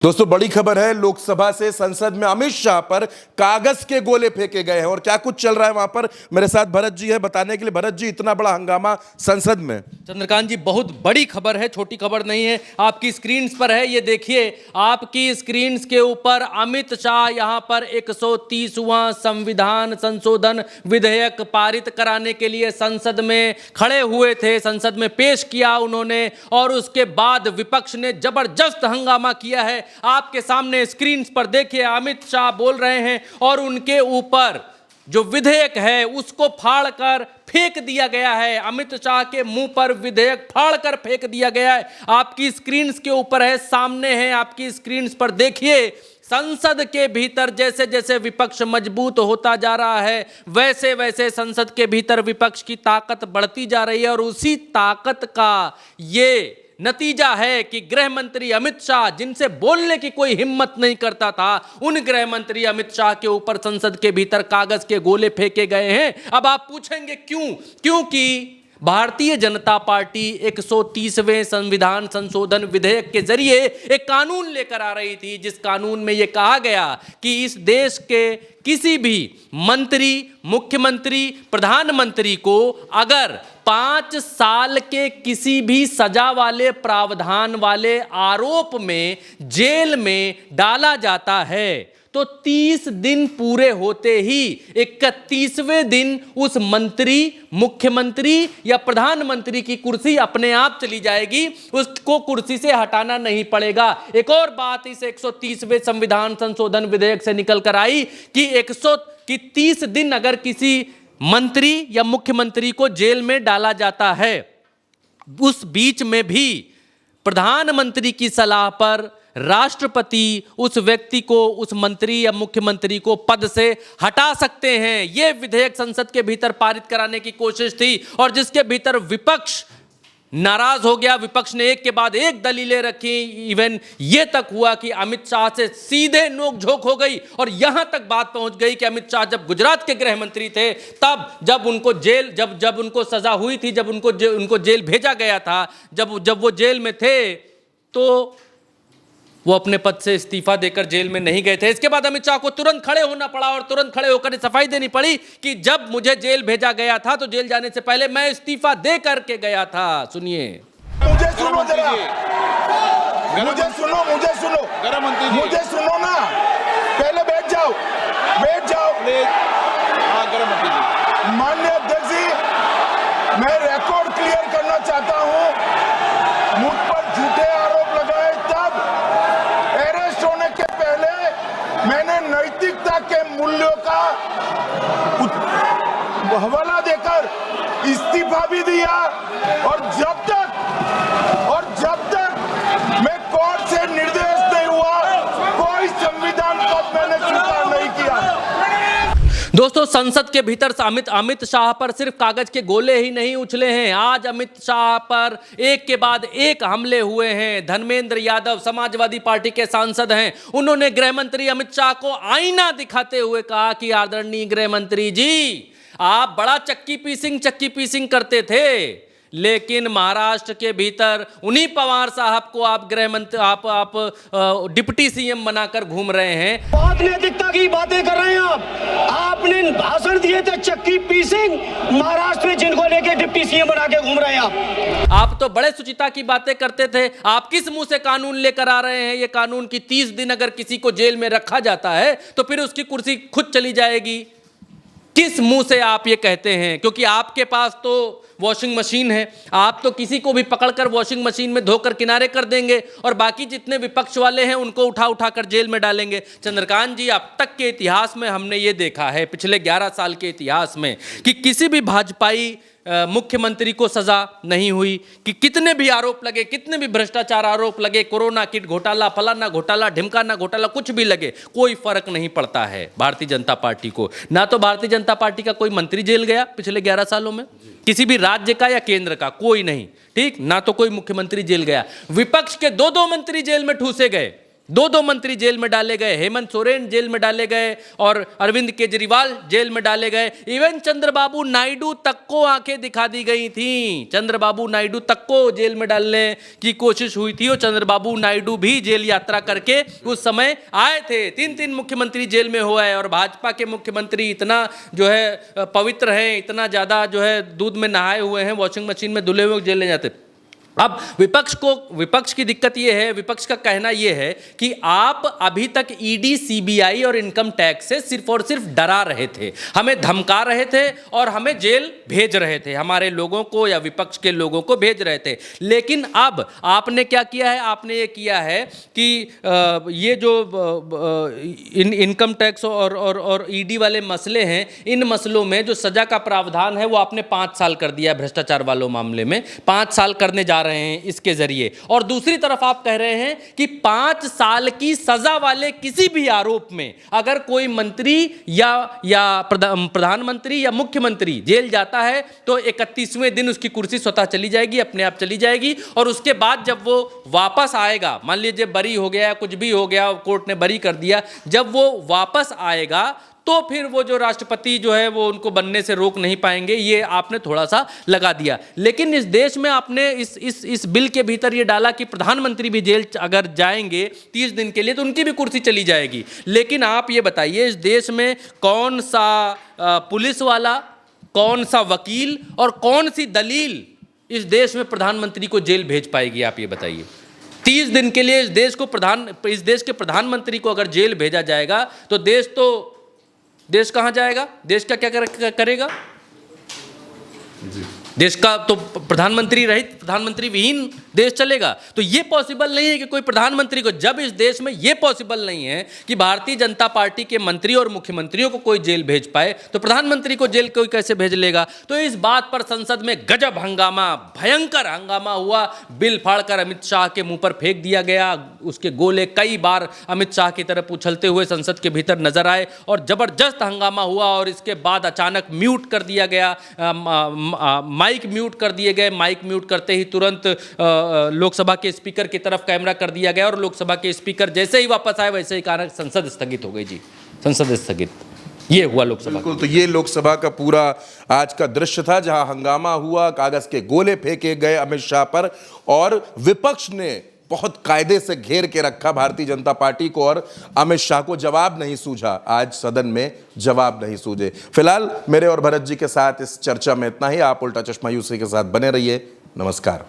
दोस्तों बड़ी खबर है। लोकसभा से संसद में अमित शाह पर कागज के गोले फेंके गए हैं और क्या कुछ चल रहा है वहां पर मेरे साथ भरत जी है बताने के लिए। भरत जी, इतना बड़ा हंगामा संसद में। चंद्रकांत जी, बहुत बड़ी खबर है, छोटी खबर नहीं है। आपकी स्क्रीन्स पर है, ये देखिए आपकी स्क्रीन्स के ऊपर अमित शाह यहां पर 130वां संविधान संशोधन विधेयक पारित कराने के लिए संसद में खड़े हुए थे। संसद में पेश किया उन्होंने और उसके बाद विपक्ष ने जबरदस्त हंगामा किया है। आपके सामने स्क्रीन पर देखिए, अमित शाह बोल रहे हैं और उनके ऊपर जो विधेयक है उसको फाड़कर फेंक दिया गया है। अमित शाह के मुंह पर विधेयक फाड़कर फेंक दिया गया है। आपकी स्क्रीन के ऊपर है, सामने है, आपकी स्क्रीन पर देखिए। संसद के भीतर जैसे जैसे विपक्ष मजबूत होता जा रहा है वैसे वैसे संसद के भीतर विपक्ष की ताकत बढ़ती जा रही है और उसी ताकत का ये नतीजा है कि गृह मंत्री अमित शाह, जिनसे बोलने की कोई हिम्मत नहीं करता था, उन गृह मंत्री अमित शाह के ऊपर संसद के भीतर कागज के गोले फेंके गए हैं। अब आप पूछेंगे क्यों? क्योंकि भारतीय जनता पार्टी 130वें संविधान संशोधन विधेयक के जरिए एक कानून लेकर आ रही थी, जिस कानून में यह कहा गया कि इस देश के किसी भी मंत्री, मुख्यमंत्री, प्रधानमंत्री को अगर 5 साल के किसी भी सजा वाले प्रावधान वाले आरोप में जेल में डाला जाता है तो 30 दिन पूरे होते ही 31वें दिन उस मंत्री, मुख्यमंत्री या प्रधानमंत्री की कुर्सी अपने आप चली जाएगी, उसको कुर्सी से हटाना नहीं पड़ेगा। एक और बात इस 130वें संविधान संशोधन विधेयक से निकल कर आई कि 30 दिन अगर किसी मंत्री या मुख्यमंत्री को जेल में डाला जाता है, उस बीच में भी प्रधानमंत्री की सलाह पर राष्ट्रपति उस व्यक्ति को, उस मंत्री या मुख्यमंत्री को पद से हटा सकते हैं। यह विधेयक संसद के भीतर पारित कराने की कोशिश थी और जिसके भीतर विपक्ष नाराज हो गया। विपक्ष ने एक के बाद एक दलीलें रखी। इवन यह तक हुआ कि अमित शाह से सीधे नोकझोंक हो गई और यहां तक बात पहुंच गई कि अमित शाह जब गुजरात के गृह मंत्री थे तब जब उनको जेल जब उनको सजा हुई थी, जब उनको जेल भेजा गया था, जब वो जेल में थे तो वो अपने पद से इस्तीफा देकर जेल में नहीं गए थे। इसके बाद अमित शाह को तुरंत खड़े होना पड़ा और तुरंत खड़े होकर सफाई देनी पड़ी कि जब मुझे जेल भेजा गया था तो जेल जाने से पहले मैं इस्तीफा दे करके गया था। सुनिए। मुझे सुनो जरा, मुझे सुनो गृह मंत्री जी, मुझे सुनो ना, पहले बैठ जाओ। हाँ, गृह मंत्री जी। माननीय अध्यक्ष जी, मैं रिकॉर्ड क्लियर करना चाहता हूं। मुझ पर झूठे आरोप लगाए तब अरेस्ट होने के पहले मैंने नैतिकता के मूल्यों का हवाला देकर इस्तीफा भी दिया और जब तक मैं कोर्ट से निर्देश नहीं हुआ कोई संविधान पद मैंने स्वीकार नहीं किया। दोस्तों, संसद के भीतर अमित शाह पर सिर्फ कागज के गोले ही नहीं उछले हैं। आज अमित शाह पर एक के बाद एक हमले हुए हैं। धर्मेंद्र यादव समाजवादी पार्टी के सांसद हैं, उन्होंने गृह मंत्री अमित शाह को आईना दिखाते हुए कहा कि आदरणीय गृह मंत्री जी, आप बड़ा चक्की पीसिंग करते थे, लेकिन महाराष्ट्र के भीतर उन्हीं पवार साहब को आप गृह मंत्री, आप डिप्टी सीएम बनाकर घूम रहे हैं। बहुत नैतिकता की बातें कर रहे हैं आपने भाषण दिए थे चक्की पीसिंग, महाराष्ट्र में जिनको लेके डिप्टी सीएम बना के घूम रहे हैं आप तो बड़े सुचिता की बातें करते थे। आप किस मुंह से कानून लेकर आ रहे हैं? ये कानून की 30 दिन अगर किसी को जेल में रखा जाता है तो फिर उसकी कुर्सी खुद चली जाएगी। किस मुंह से आप ये कहते हैं? क्योंकि आपके पास तो वॉशिंग मशीन है, आप तो किसी को भी पकड़कर वॉशिंग मशीन में धोकर किनारे कर देंगे और बाकी जितने विपक्ष वाले हैं उनको उठा कर जेल में डालेंगे। चंद्रकांत जी, अब तक के इतिहास में हमने ये देखा है, पिछले 11 साल के इतिहास में, कि किसी भी भाजपाई मुख्यमंत्री को सजा नहीं हुई, कि कितने भी आरोप लगे, कितने भी भ्रष्टाचार आरोप लगे, कोरोना किट घोटाला, फलाना घोटाला, ढिमकाना घोटाला, कुछ भी लगे, कोई फर्क नहीं पड़ता है भारतीय जनता पार्टी को। ना तो भारतीय जनता पार्टी का कोई मंत्री जेल गया पिछले 11 सालों में, किसी भी राज्य का या केंद्र का, कोई नहीं, ठीक, ना तो कोई मुख्यमंत्री जेल गया। विपक्ष के 2 मंत्री जेल में ठूसे गए, दो मंत्री जेल में डाले गए, हेमंत सोरेन जेल में डाले गए और अरविंद केजरीवाल जेल में डाले गए। इवन चंद्रबाबू नायडू तक को आंखें दिखा दी गई थी, चंद्रबाबू नायडू तक को जेल में डालने की कोशिश हुई थी और चंद्रबाबू नायडू भी जेल यात्रा करके उस समय आए थे। 3 मुख्यमंत्री जेल में हुआ है और भाजपा के मुख्यमंत्री इतना जो है पवित्र हैं, इतना ज्यादा जो है दूध में नहाए हुए हैं, वॉशिंग मशीन में धुले हुए जेल ले जाते। अब विपक्ष की दिक्कत यह है, विपक्ष का कहना यह है कि आप अभी तक ईडी, सीबीआई और इनकम टैक्स से सिर्फ और सिर्फ डरा रहे थे, हमें धमका रहे थे और हमें जेल भेज रहे थे, हमारे लोगों को या विपक्ष के लोगों को भेज रहे थे। लेकिन अब आपने क्या किया है? आपने ये किया है कि ये जो इनकम टैक्स और ईडी वाले मसले हैं, इन मसलों में जो सजा का प्रावधान है वो आपने 5 साल कर दिया, भ्रष्टाचार वालों मामले में 5 साल करने जा रहे हैं इसके जरिए। और दूसरी तरफ आप कह रहे हैं कि 5 साल की सजा वाले किसी भी आरोप में अगर कोई मंत्री या प्रधानमंत्री या मुख्यमंत्री जेल जाता है तो 31वें दिन उसकी कुर्सी स्वतः चली जाएगी, अपने आप चली जाएगी। और उसके बाद जब वो वापस आएगा, मान लीजिए बरी हो गया, कुछ भी हो गया, कोर्ट ने बरी कर दिया, जब वो वापस आएगा तो फिर वो जो राष्ट्रपति जो है वो उनको बनने से रोक नहीं पाएंगे। ये आपने थोड़ा सा लगा दिया। लेकिन इस देश में आपने इस बिल के भीतर ये डाला कि प्रधानमंत्री भी जेल अगर जाएंगे 30 दिन के लिए तो उनकी भी कुर्सी चली जाएगी। लेकिन आप ये बताइए, इस देश में कौन सा पुलिस वाला, कौन सा वकील और कौन सी दलील इस देश में प्रधानमंत्री को जेल भेज पाएगी? आप ये बताइए। 30 दिन के लिए इस देश के प्रधानमंत्री को अगर जेल भेजा जाएगा तो देश कहां जाएगा? देश का क्या करेगा? देश का तो प्रधानमंत्री रहित, प्रधानमंत्री विहीन देश चलेगा। तो ये पॉसिबल नहीं है कि कोई प्रधानमंत्री को, जब इस देश में ये पॉसिबल नहीं है कि भारतीय जनता पार्टी के मंत्री और मुख्यमंत्रियों को कोई जेल भेज पाए, तो प्रधानमंत्री को जेल कोई कैसे भेज लेगा? तो इस बात पर संसद में गजब हंगामा, भयंकर हंगामा हुआ। बिल फाड़कर अमित शाह के मुंह पर फेंक दिया गया। उसके गोले कई बार अमित शाह की तरफ उछलते हुए संसद के भीतर नजर आए और जबरदस्त हंगामा हुआ। और इसके बाद अचानक म्यूट कर दिया गया, माइक म्यूट कर दिए गए। माइक म्यूट करते ही तुरंत लोकसभा के स्पीकर की तरफ कैमरा कर दिया गया और लोकसभा के स्पीकर जैसे ही वापस आए वैसे ही कारण संसद स्थगित हो गई। जी, संसद स्थगित। ये हुआ लोकसभा। बिल्कुल, तो ये लोकसभा का पूरा आज का दृश्य था जहां हंगामा हुआ, कागज के गोले फेंके गए अमित शाह पर और विपक्ष ने बहुत कायदे से घेर के रखा भारतीय जनता पार्टी को और अमित शाह को जवाब नहीं सूझा। आज सदन में जवाब नहीं सूझे। फिलहाल मेरे और भरत जी के साथ इस चर्चा में इतना ही। आप उल्टा चश्मा यूसी के साथ बने रहिए। नमस्कार।